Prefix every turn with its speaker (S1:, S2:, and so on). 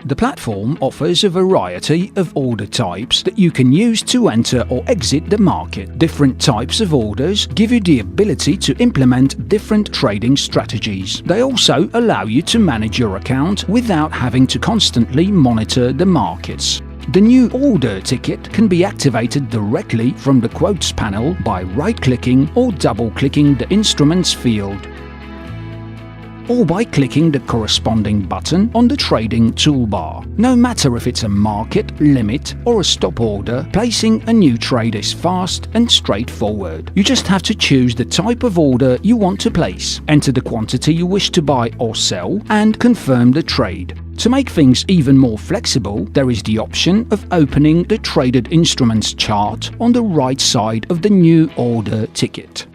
S1: The platform offers a variety of order types that you can use to enter or exit the market. Different types of orders give you the ability to implement different trading strategies. They also allow you to manage your account without having to constantly monitor the markets. The new order ticket can be activated directly from the quotes panel by right-clicking or double-clicking the instruments field, or by clicking the corresponding button on the trading toolbar. No matter if it's a market, limit, or a stop order, placing a new trade is fast and straightforward. You just have to choose the type of order you want to place, enter the quantity you wish to buy or sell, and confirm the trade. To make things even more flexible, there is the option of opening the traded instruments chart on the right side of the new order ticket.